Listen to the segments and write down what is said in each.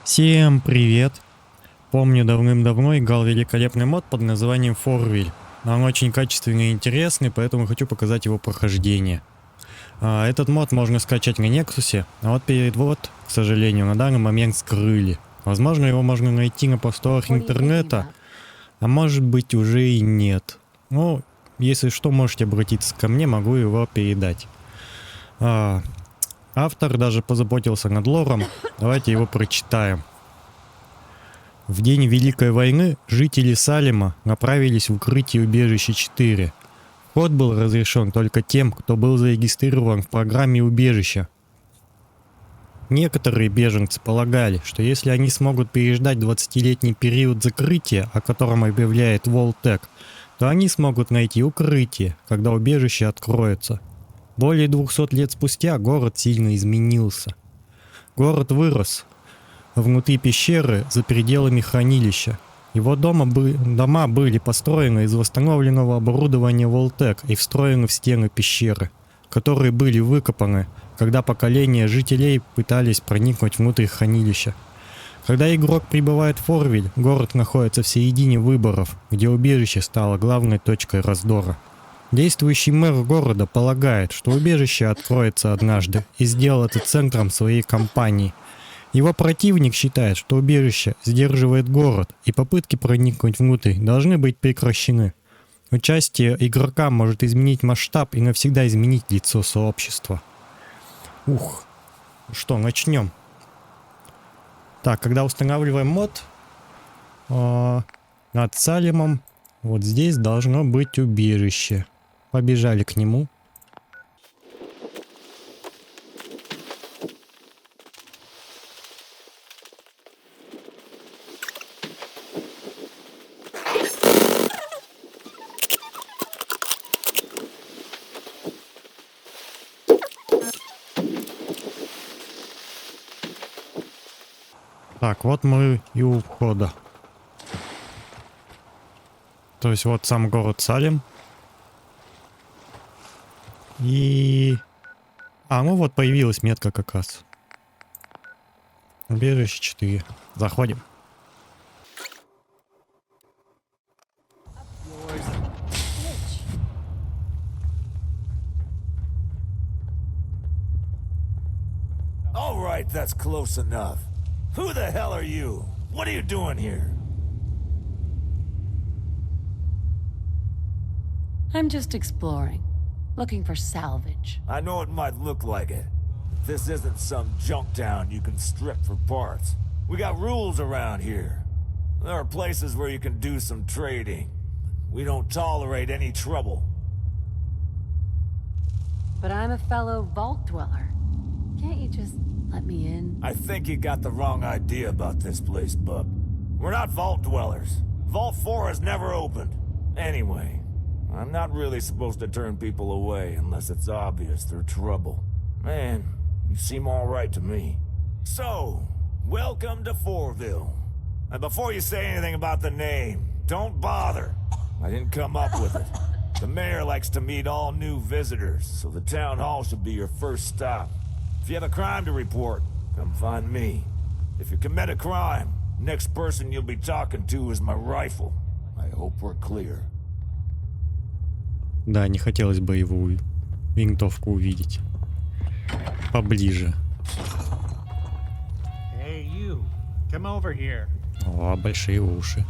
Всем привет! Помню, давным-давно играл великолепный мод под названием Fourville. Он очень качественный и интересный, поэтому хочу показать его прохождение. Этот мод можно скачать на Нексусе, а вот перевод, к сожалению, на данный момент скрыли. Возможно, его можно найти на просторах интернета, а может быть уже и нет. Ну, если что, можете обратиться ко мне, могу его передать. Автор даже позаботился над лором. Давайте его прочитаем. В день Великой войны жители Салема направились в укрытие убежища 4. Вход был разрешен только тем, кто был зарегистрирован в программе убежища. Некоторые беженцы полагали, что если они смогут переждать 20-летний период закрытия, о котором объявляет Волтек, то они смогут найти укрытие, когда убежище откроется. Более 200 лет спустя город сильно изменился. Город вырос внутри пещеры за пределами хранилища. Его дома были построены из восстановленного оборудования Волтек и встроены в стены пещеры, которые были выкопаны, когда поколения жителей пытались проникнуть внутрь хранилища. Когда игрок прибывает в Форвиль, город находится в середине выборов, где убежище стало главной точкой раздора. Действующий мэр города полагает, что убежище откроется однажды и сделал это центром своей кампании. Его противник считает, что убежище сдерживает город, и попытки проникнуть внутрь должны быть прекращены. Участие игрока может изменить масштаб и навсегда изменить лицо сообщества. Что, начнем. Так, когда устанавливаем мод над Салемом, вот здесь должно быть убежище. Побежали к нему. Так, вот мы и у входа. То есть вот сам город Салем. И... ну вот появилась метка как раз. Убежище 4. Заходим. All right, that's close enough. Who the hell are you? What are you doing here? I'm just exploring, looking for salvage. I know it might look like it. This isn't some junk town you can strip for parts. We got rules around here. There are places where you can do some trading. We don't tolerate any trouble. But I'm a fellow vault dweller. Can't you just let me in? I think you got the wrong idea about this place, bub. We're not vault dwellers. Vault 4 has never opened. Anyway, I'm not really supposed to turn people away unless it's obvious they're trouble. Man, you seem all right to me. So, welcome to Fourville. And before you say anything about the name, don't bother. I didn't come up with it. The mayor likes to meet all new visitors, so the town hall should be your first stop. If you have a crime to report, come find me. If you commit a crime, next person you'll be talking to is my rifle. I hope we're clear. Да, не хотелось бы его винтовку увидеть поближе. Hey, you. Come over here. О, большие уши.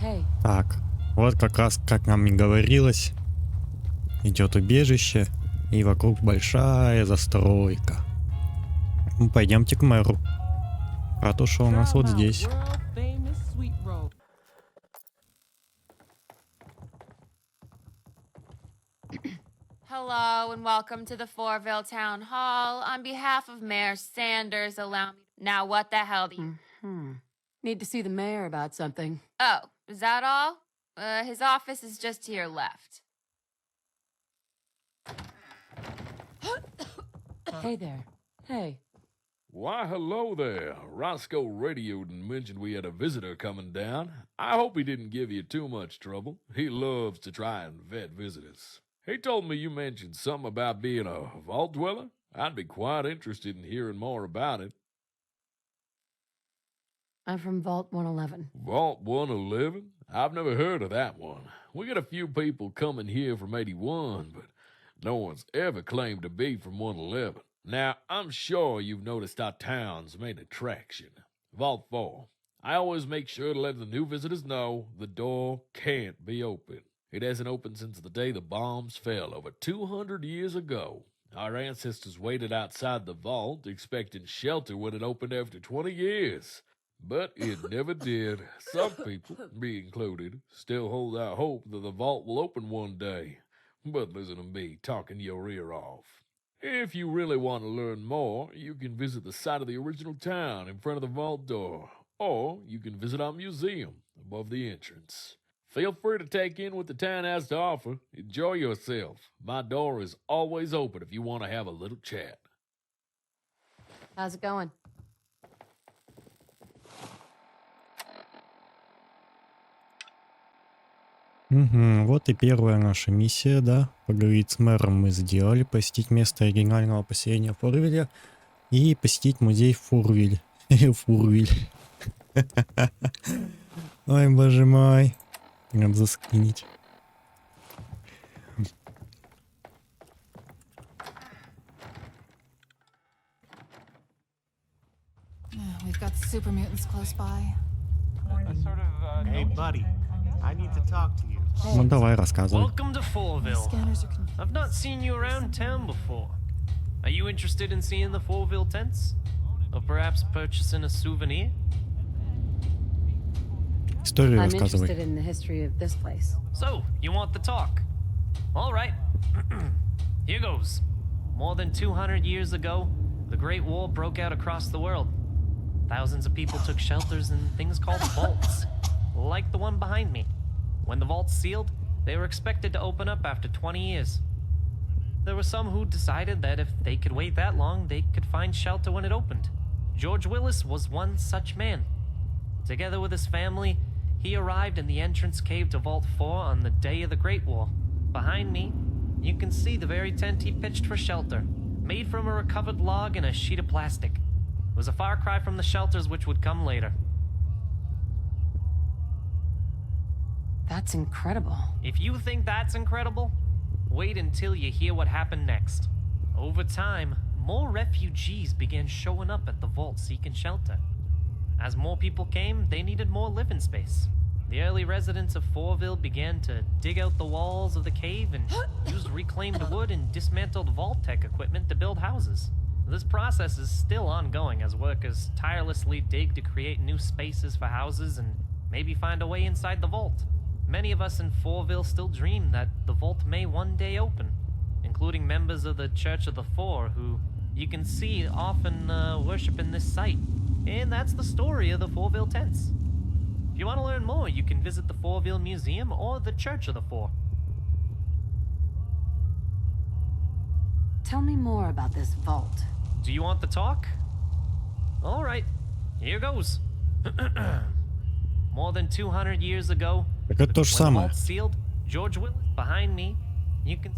Hey. Так, вот как раз, как нам и говорилось, идет убежище, и вокруг большая застройка. Ну, пойдемте к мэру. Ратуша у нас вот здесь. Hello and welcome to the Fourville Town Hall. On behalf of Mayor Sanders, allow me... Now what the hell do you... Need to see the mayor about something. Oh, is that all? His office is just to your left. Hey there. Hey. Why, hello there. Roscoe radioed and mentioned we had a visitor coming down. I hope he didn't give you too much trouble. He loves to try and vet visitors. He told me you mentioned something about being a vault dweller. I'd be quite interested in hearing more about it. I'm from Vault 111. Vault 111? I've never heard of that one. We got a few people coming here from 81, but no one's ever claimed to be from 111. Now, I'm sure you've noticed our town's main attraction, Vault 4. I always make sure to let the new visitors know the door can't be open. It hasn't opened since the day the bombs fell over 200 years ago. Our ancestors waited outside the vault, expecting shelter when it opened after 20 years. But it never did. Some people, me included, still hold out hope that the vault will open one day. But listen to me talking your ear off. If you really want to learn more, you can visit the site of the original town in front of the vault door, or you can visit our museum above the entrance. Feel free to take in what the town has to offer. Enjoy yourself. My door is always open if you want to have a little chat. How's it going? Угу, вот и первая наша миссия, да. Поговорить с мэром мы сделали, посетить место оригинального поселения Форвиля и посетить музей Форвиль. Форвиль. Ой, боже мой. Надо заскринить. We've got super mutants close by. Hey, buddy. I need to talk to you. Ну давай, рассказывай. Welcome to Fourville. Scanners are confused. I've not seen you around town before. Are you interested in seeing the Fourville tents? Or perhaps purchasing a souvenir? Историю I'm рассказывай. interested in the history of this place. So, you want the talk? All right. Here goes. More than 200 years ago, the Great War broke out across the world. Thousands of people took shelters in things called vaults, like the one behind me. When the vaults sealed, they were expected to open up after 20 years. There were some who decided that if they could wait that long, they could find shelter when it opened. George Willis was one such man. Together with his family, he arrived in the entrance cave to Vault 4 on the day of the Great War. Behind me, you can see the very tent he pitched for shelter, made from a recovered log and a sheet of plastic. It was a far cry from the shelters which would come later. That's incredible. If you think that's incredible, wait until you hear what happened next. Over time, more refugees began showing up at the vault seeking shelter. As more people came, they needed more living space. The early residents of Fourville began to dig out the walls of the cave and used reclaimed wood and dismantled vault-tech equipment to build houses. This process is still ongoing as workers tirelessly dig to create new spaces for houses and maybe find a way inside the vault. Many of us in Fourville still dream that the vault may one day open, including members of the Church of the Four who you can see often worship in this site. And that's the story of the Fourville tents. If you want to learn more, you can visit the Fourville Museum or the Church of the Four. Tell me more about this vault. Do you want the talk? All right, here goes. More than 200 years ago, Так это то же when the самое. vault sealed, George Willis behind me, you can.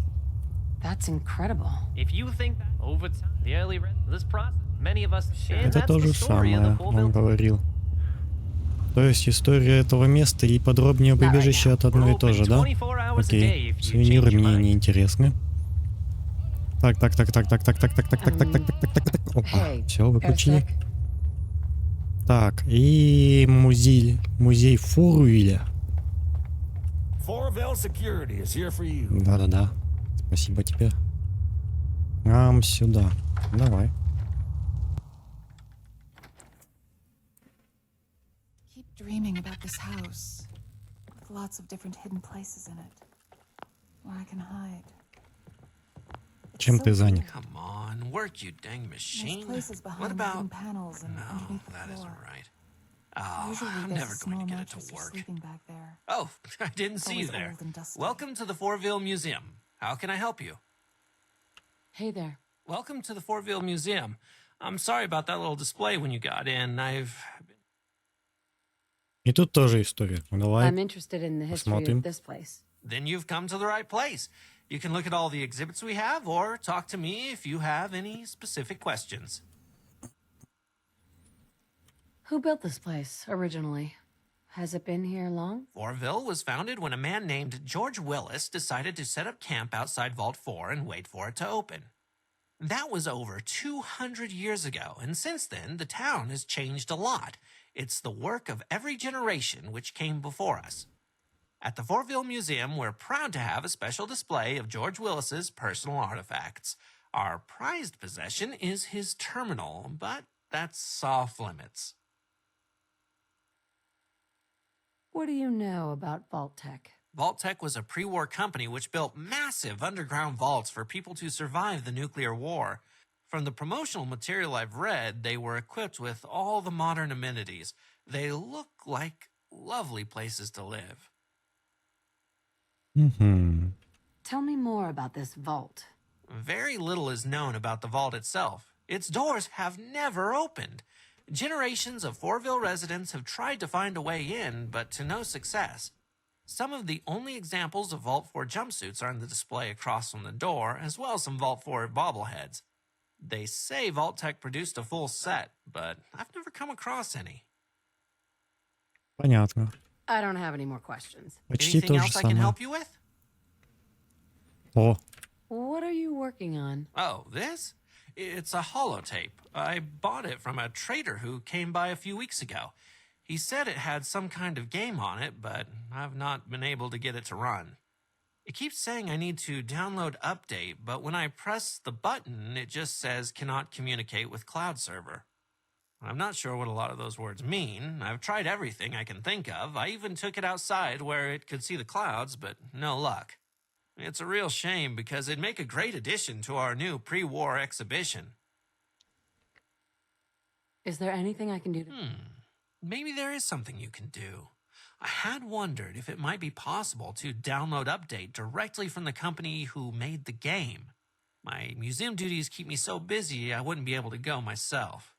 That's incredible. If you think that over time, the early this process, many of us, and Это that's то the же story of the самое, он Fourville. говорил. То есть история этого места и подробнее об убежище это одно и то же, да? Окей, сувениры мне не интересны. Так. Опа, все, выключили. Так, и музей Форвиля. Fourville security is here for you. Да. Спасибо тебе. Нам сюда. Давай. Keep dreaming about this house with lots of different hidden places in it where I can hide. It's Чем so ты занят? weird. Come on, work, you dang There's machine. places behind What the about... hidden panels and No, underneath the that floor. isn't right. Oh, Usually I'm there's never a small going to get it mattress to for work. sleeping back there. Oh, I didn't see you Always there. old and dusty. Welcome to the Fourville Museum. How can I help you? Hey there. Welcome to the Fourville Museum. I'm sorry about that little display when you got in. И тут тоже история. Ну, давай. I'm interested in the history Посмотрим. of this place. Then you've come to the right place. You can look at all the exhibits we have or talk to me if you have any specific questions. Who built this place originally? Has it been here long? Fourville was founded when a man named George Willis decided to set up camp outside Vault 4 and wait for it to open. That was over 200 years ago, and since then, the town has changed a lot. It's the work of every generation which came before us. At the Fourville Museum, we're proud to have a special display of George Willis's personal artifacts. Our prized possession is his terminal, but that's off limits. What do you know about Vault-Tec? Vault-Tec was a pre-war company which built massive underground vaults for people to survive the nuclear war. From the promotional material I've read, they were equipped with all the modern amenities. They look like lovely places to live. Tell me more about this vault. Very little is known about the vault itself. Its doors have never opened. Generations of Fourville residents have tried to find a way in, but to no success. Some of the only examples of Vault 4 jumpsuits are on the display across from the door, as well as some Vault 4 bobbleheads. They say Vault-Tec produced a full set, but I've never come across any. Понятно. I don't have any more questions. Почти Anything то же else I can самое. help you with? О, What are you working on? Oh, this? It's a holotape. I bought it from a trader who came by a few weeks ago. He said it had some kind of game on it, but I've not been able to get it to run. It keeps saying I need to download update, but when I press the button, it just says cannot communicate with cloud server. I'm not sure what a lot of those words mean. I've tried everything I can think of. I even took it outside where it could see the clouds, but no luck. It's a real shame because it'd make a great addition to our new pre-war exhibition. Is there anything I can do to... Maybe there is something you can do. I had wondered if it might be possible to download update directly from the company who made the game. My museum duties keep me so busy I wouldn't be able to go myself.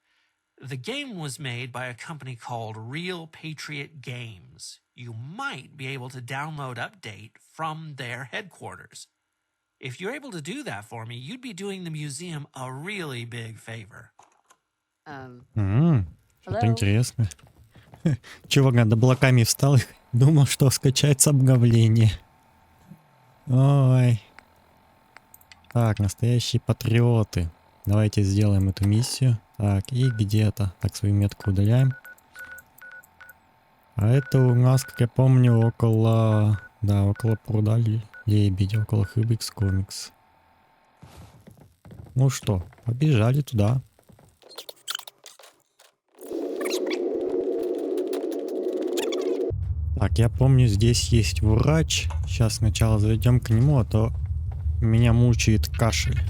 The game was made by a company called Real Patriot Games. You might be able to download update from their headquarters. If you're able to do that for me, you'd be doing the museum a really big favor. Что-то интересное. Чувак над облаками встал и думал, что скачать с обновления. Ой. Так, настоящие патриоты. Давайте сделаем эту миссию. Так, и где-то. Так, свою метку удаляем. А это у нас, как я помню, около... Да, около пруда лебедя, около Хыбикс Комикс. Ну что, побежали туда. Так, я помню, здесь есть врач. Сейчас сначала зайдем к нему, а то меня мучает кашель.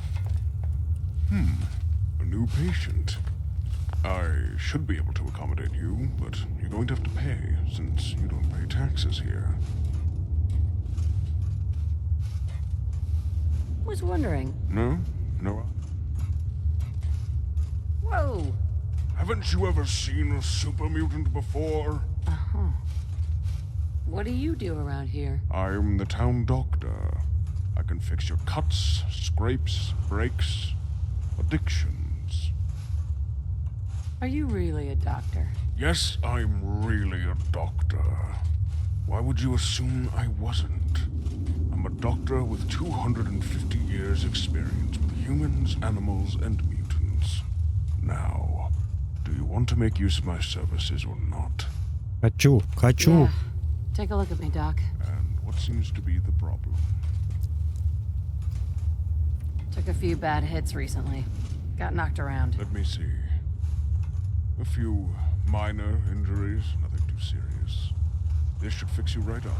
A new patient. I should be able to accommodate you, but you're going to have to pay, since you don't pay taxes here. Was wondering. No? No? Whoa! Haven't you ever seen a super mutant before? Uh-huh. What do you do around here? I'm the town doctor. I can fix your cuts, scrapes, breaks, addictions. Are you really a doctor? Yes, I'm really a doctor. Why would you assume I wasn't? I'm a doctor with 250 years experience with humans, animals, and mutants. Now, do you want to make use of my services or not? Хочу. Yeah. Take a look at me, Doc. And what seems to be the problem? Took a few bad hits recently. Got knocked around. Let me see. A few minor injuries, nothing too serious. This should fix you right up.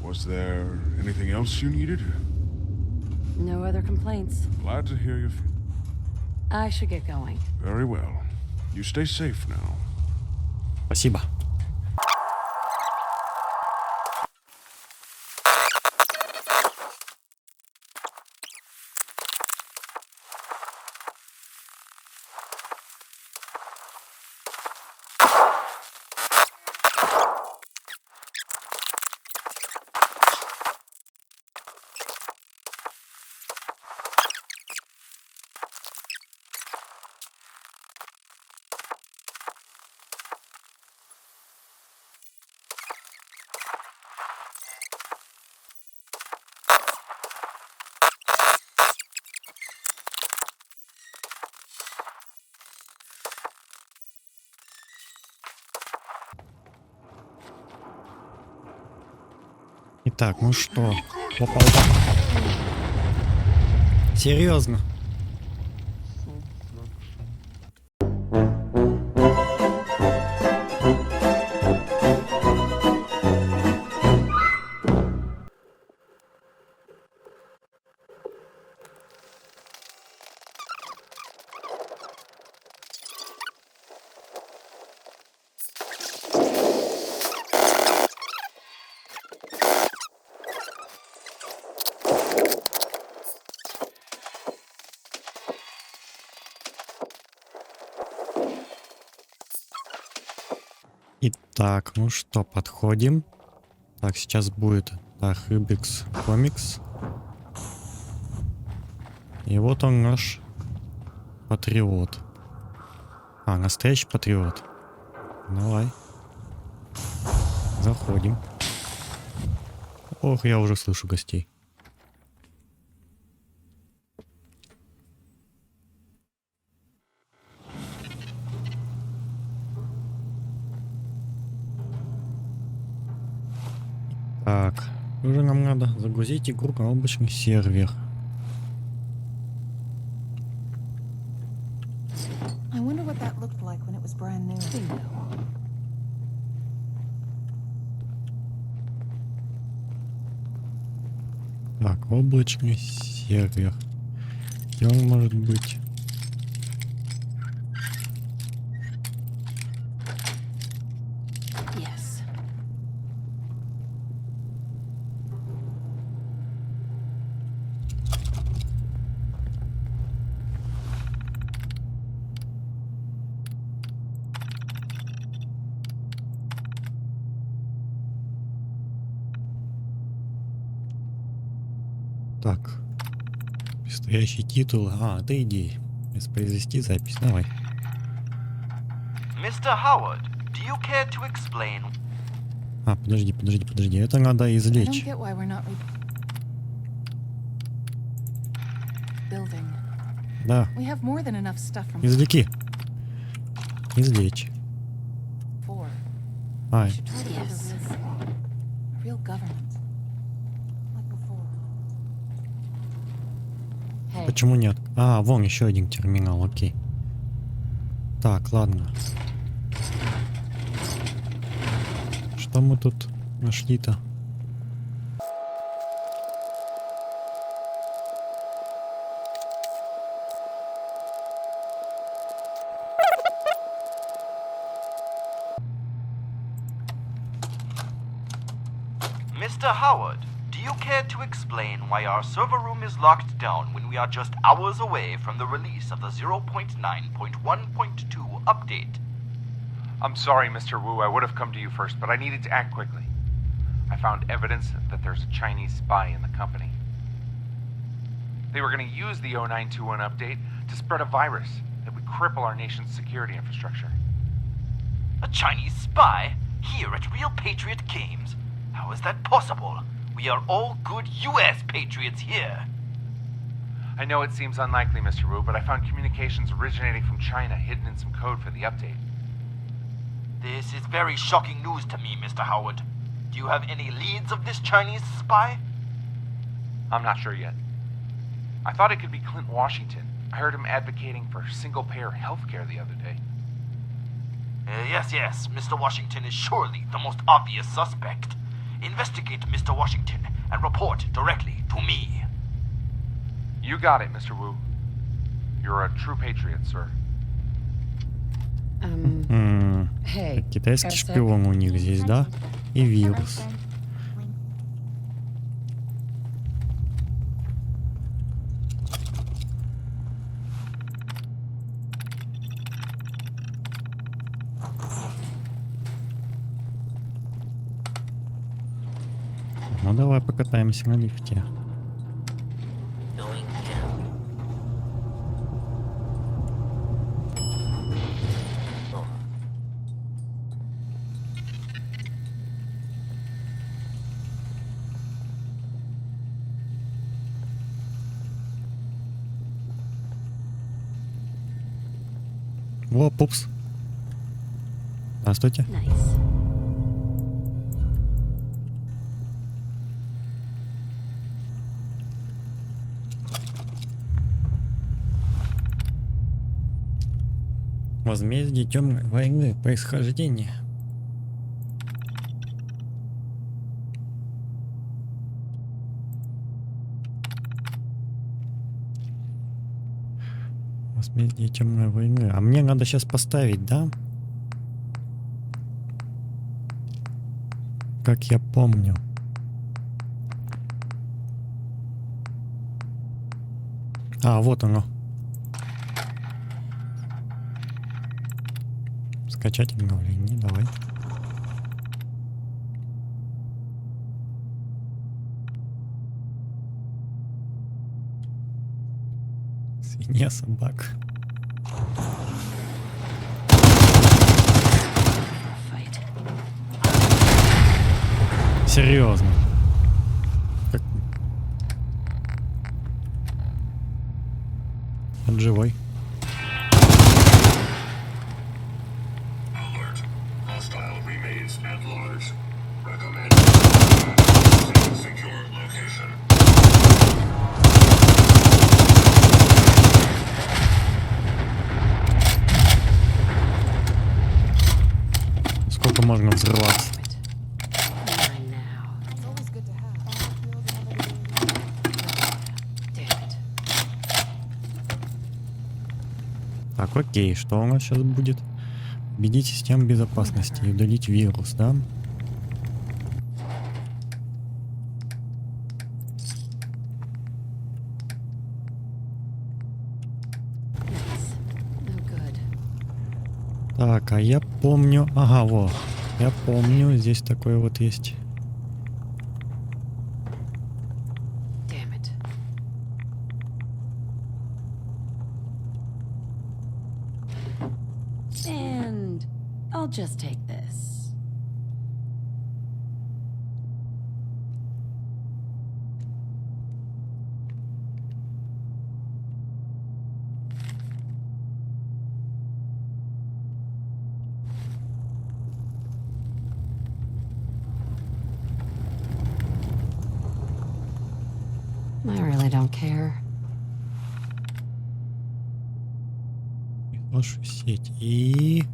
Was there anything else you needed? No other complaints. Glad to hear you feel. I should get going. Very well. You stay safe now. Спасибо. Итак, ну что? Опа, опа. Серьезно? Итак, ну что, подходим. Так, сейчас будет Рыбикс комикс. И вот он наш патриот. А, настоящий патриот. Давай. Заходим. Ох, я уже слышу гостей. Так, уже нам надо загрузить игру на облачный сервер. I wonder what that looked like when it was brand new. Так, облачный сервер. Где он может быть? Yes. Так. Предстоящий титул. А, это идея. Воспроизвести запись. Давай. Mr. Howard, do you care to explain? А, подожди. Это надо I don't извлечь. get why we're not building. Да. We have more than enough stuff from Извлеки. Извлечь. before. Ай. We should try to build a real government. Like before. Hey, Почему нет? А, вон еще один терминал, окей. Так, ладно. Что мы тут нашли-то? Mr. Howard, do you care to explain why our server room is locked down when we are just hours away from the release of the 0.9.1.2 update? I'm sorry, Mr. Wu. I would have come to you first, but I needed to act quickly. I found evidence that there's a Chinese spy in the company. They were going to use the 0921 update to spread a virus that would cripple our nation's security infrastructure. A Chinese spy? Here at Real Patriot Games? How is that possible? We are all good US patriots here. I know it seems unlikely, Mr. Wu, but I found communications originating from China hidden in some code for the update. This is very shocking news to me, Mr. Howard. Do you have any leads of this Chinese spy? I'm not sure yet. I thought it could be Clint Washington. I heard him advocating for single-payer healthcare the other day. Yes, Mr. Washington is surely the most obvious suspect. Investigate Mr. Washington and report directly to me. You got it, Mr. Wu. You're a true patriot, sir. hey. Китайский шпион у них здесь, да? И вирус. Ну давай покатаемся на лифте. О, пупс. Здравствуйте. Nice. Возмездие темной войны. Происхождение. Возмездие темной войны. А мне надо сейчас поставить, да? Как я помню. А, вот оно. Скачать обновление, давай. Свинья, собака. Серьезно. Как... Он живой. Сколько можно взрываться? Так, окей, что у нас сейчас будет? Убедить систему безопасности и удалить вирус, да? Так, а я помню... Ага, вот. Я помню, здесь такое вот есть. And I'll just take this. I really don't care. Вашу сеть и...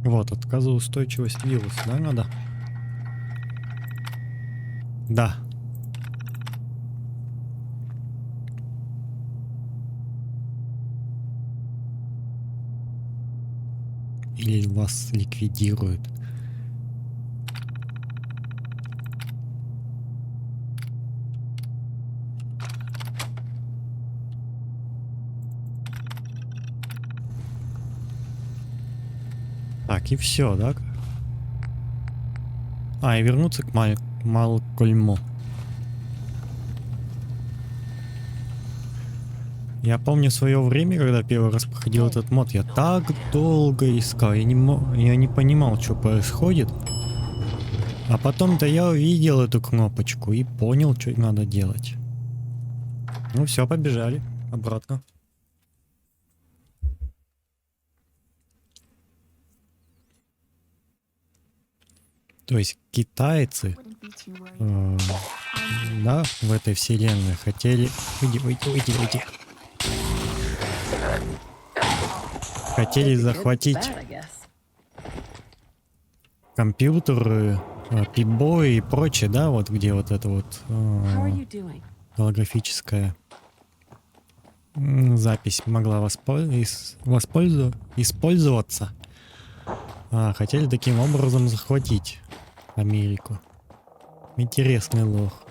Вот, отказоустойчивость вируса, да, надо? Да. Или вас ликвидируют. Так, и все, да? А, и вернуться к Малкольму. Я помню свое время, когда первый раз проходил этот мод, я так долго искал, я не понимал, что происходит. А потом-то я увидел эту кнопочку и понял, что надо делать. Ну все, побежали обратно. То есть китайцы, да, в этой вселенной хотели... Уйди. Хотели захватить компьютеры, пибои и прочее, да, вот где вот это вот голографическая запись могла использоваться. Хотели таким образом захватить Америку. Интересный лох.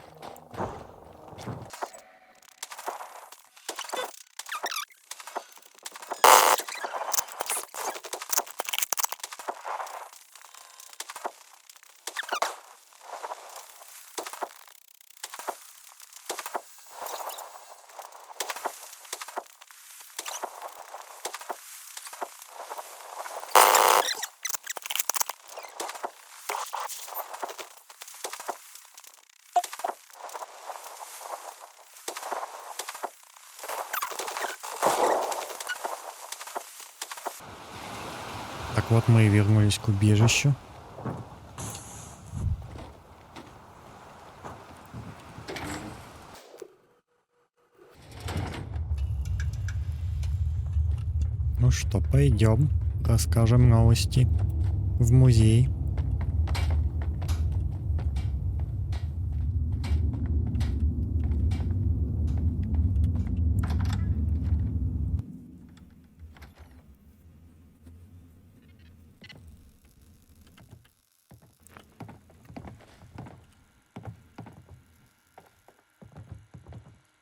вот мы и вернулись к убежищу. Ну что, пойдем, расскажем новости в музей.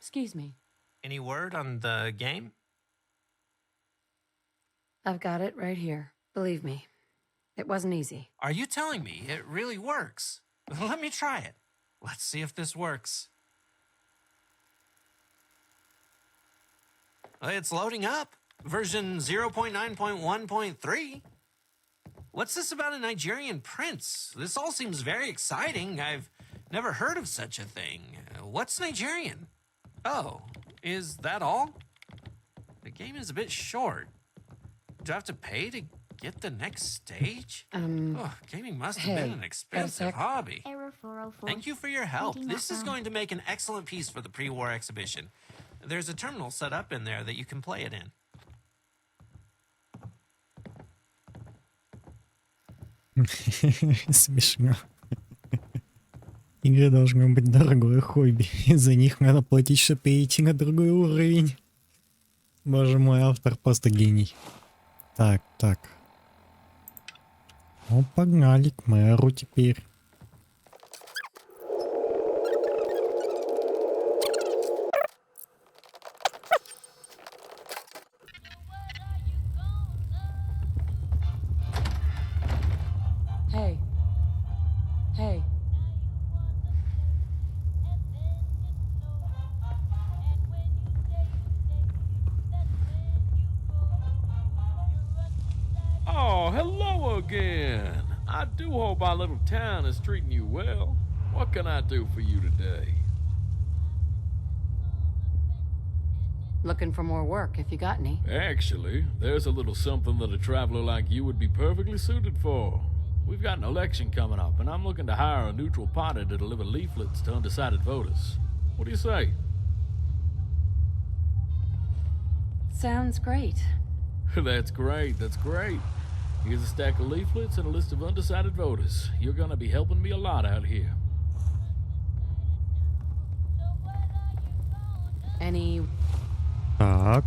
Excuse me. Any word on the game? I've got it right here. Believe me, it wasn't easy. Are you telling me it really works? Let me try it. Let's see if this works. It's loading up. Version 0.9.1.3. What's this about a Nigerian prince? This all seems very exciting. I've never heard of such a thing. What's Nigerian? Oh, is that all? The game is a bit short. Do I have to pay to get the next stage? Gaming must have been an expensive hobby. Error 404. Thank you for your help. This is going to make an excellent piece for the pre-war exhibition. There's a terminal set up in there that you can play it in. Смешно. Игры должно быть дорогое хобби. За них надо платить, чтобы перейти на другой уровень. Боже мой, автор просто гений. Так. Ну, погнали к мэру теперь. Hey. Oh, hello again. I do hope our little town is treating you well. What can I do for you today? Looking for more work if you got any. Actually, there's a little something that a traveler like you would be perfectly suited for. We've got an election coming up, and I'm looking to hire a neutral party to deliver leaflets to undecided voters. What do you say? Sounds great. That's great. Here's a stack of leaflets and a list of undecided voters. You're gonna be helping me a lot out here. Any Так.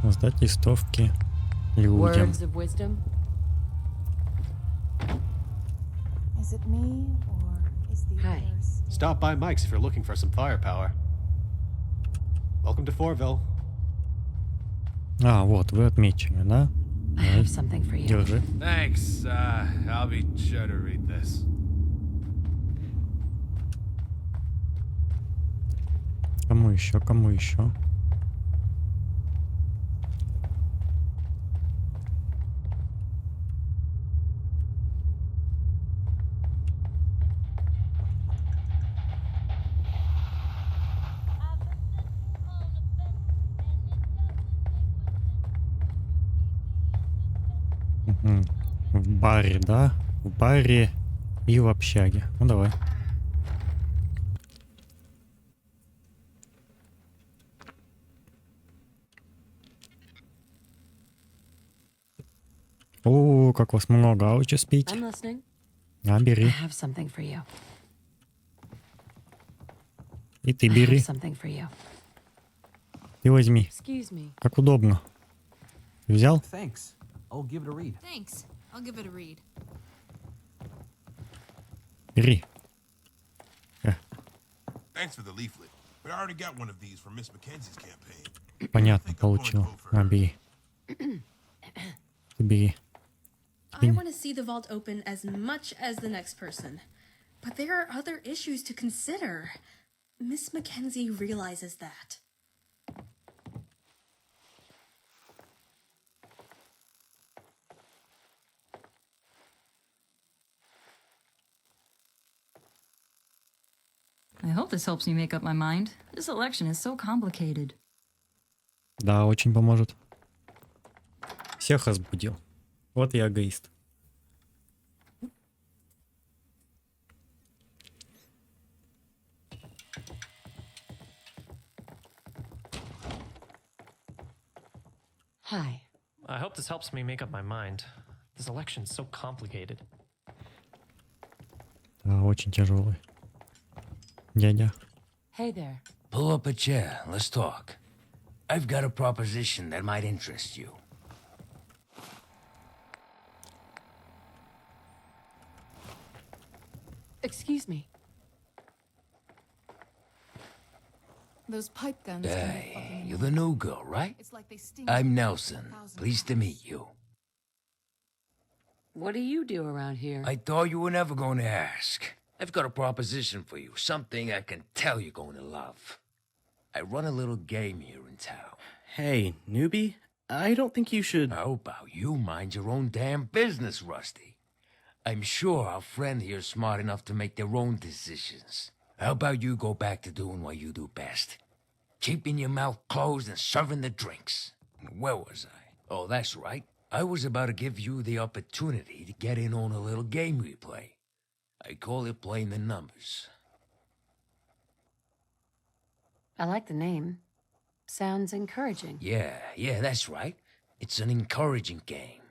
Сдать листовки людям. words of wisdom? Is it me, or is the Hi. air still... Stop by Mike's if you're looking for some firepower. Welcome to Fourville. А, вот, вы отмечены, да? I have something for you. Держи. Thanks. I'll be sure to read this. Кому еще? В баре, да? В баре и в общаге. Ну давай. О, как вас много. А вы что спите? I'm listening. А, I бери. have something for you. И ты I have бери. something for you. Ты возьми. Excuse me. Как удобно. Взял? Thanks. I'll give it a read. Thanks. I'll give it a read. Бери. Thanks for the leaflet, but I already got one of these from Miss Mackenzie's campaign. Понятно, получил. На, бери. Ты бери. I want to see the vault open as much as the next person. But there are other issues to consider. Miss Mackenzie realizes that. I hope this helps me make up my mind. This election is so complicated. Да, очень поможет. Всех разбудил. Вот я эгоист. Hi. I hope this helps me make up my mind. This election's so complicated. Очень тяжелый. Дядя. Hey there. Pull up a chair. Let's talk. I've got a proposition that might interest you. Excuse me. Those pipe guns. Hey, you're the new girl, right? It's like they sting. I'm Nelson. Pleased to meet you. What do you do around here? I thought you were never going to ask. I've got a proposition for you, something I can tell you're going to love. I run a little game here in town. Hey, newbie, I don't think you should... How about you mind your own damn business, Rusty? I'm sure our friend here's smart enough to make their own decisions. How about you go back to doing what you do best? Keeping your mouth closed and serving the drinks. Where was I? Oh, that's right. I was about to give you the opportunity to get in on a little game we play. I call it playing the numbers. I like the name. Sounds encouraging. Yeah, that's right. It's an encouraging game.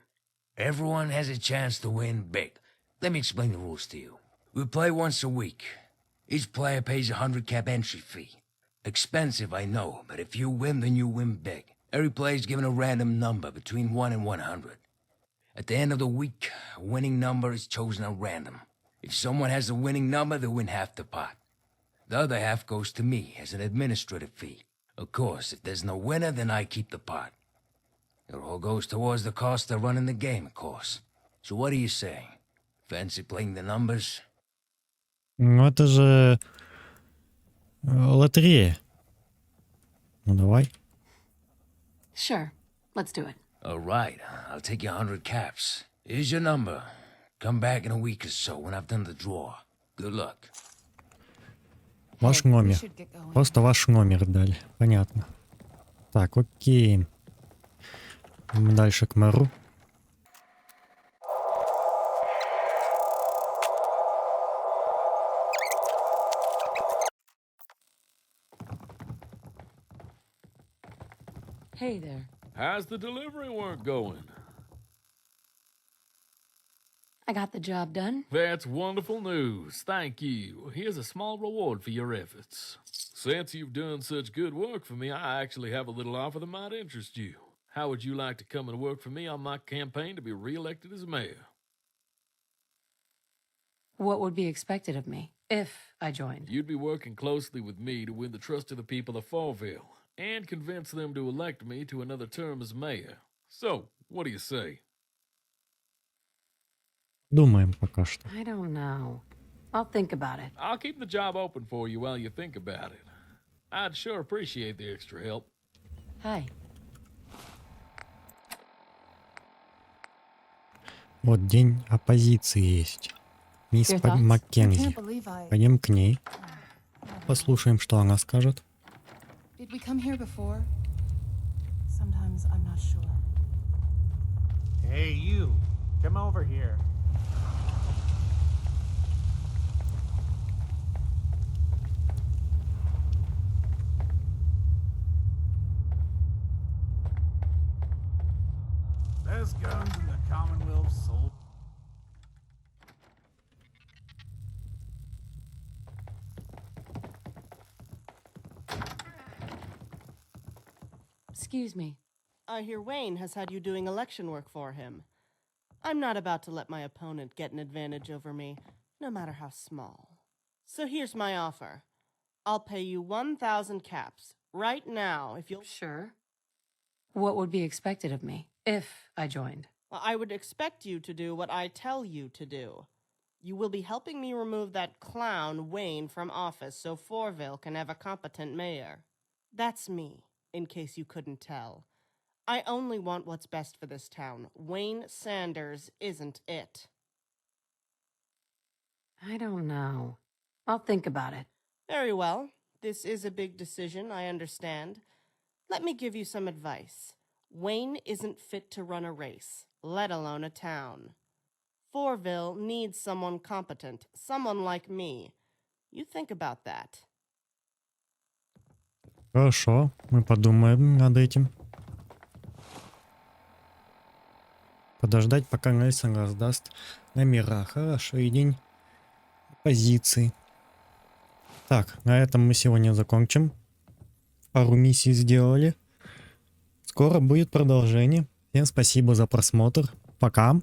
Everyone has a chance to win big. Let me explain the rules to you. We play once a week. Each player pays a 100 cap entry fee. Expensive, I know, but if you win, then you win big. Every player is given a random number between 1 and 100. At the end of the week, a winning number is chosen at random. If someone has a winning number, they win half the pot. The other half goes to me as an administrative fee. Of course, if there's no winner, then I keep the pot. It all goes towards the cost of running the game, of course. So what are you saying? Fancy playing the numbers? Ну это же лотерея. Ну давай. Sure, let's do it. All right, I'll take you 100 caps. Here's your number. Come back in a week or so when I've done the draw. Good luck. Ваш номер. Просто ваш номер дали. Понятно. Так, окей. Дальше к мэру. Hey there. How's the delivery work going? I got the job done. That's wonderful news. Thank you. Here's a small reward for your efforts. Since you've done such good work for me, I actually have a little offer that might interest you. How would you like to come and work for me on my campaign to be re-elected as mayor? What would be expected of me if I joined? You'd be working closely with me to win the trust of the people of Fourville and convince them to elect me to another term as mayor. So, what do you say? Думаем пока что. I don't know. I'll think about it. I'll keep the job open for you while you think about it. I'd sure appreciate the extra help. Hi. Вот день оппозиции есть. Мисс Маккензи. Пойдем к ней. Послушаем, что она скажет. Did we come here before? Sometimes I'm not sure. Hey, you. Come over here. Best guns in the Commonwealth sold. Excuse me. I hear Wayne has had you doing election work for him. I'm not about to let my opponent get an advantage over me, no matter how small. So here's my offer. I'll pay you 1,000 caps right now if you'll... Sure. What would be expected of me if I joined? I would expect you to do what I tell you to do. You will be helping me remove that clown Wayne from office so Fourville can have a competent mayor. That's me, in case you couldn't tell. I only want what's best for this town. Wayne Sanders isn't it. I don't know. I'll think about it. Very well. This is a big decision, I understand. Let me give you some advice. Wayne isn't fit to run a race, let alone a town. Fourville needs someone competent, someone like me. You think about that. Хорошо, мы подумаем над этим. Подождать, пока Нельсон раздаст номера. Хорошо, и день оппозиции. Так, на этом мы сегодня закончим. Пару миссий сделали. Скоро будет продолжение. Всем спасибо за просмотр. Пока.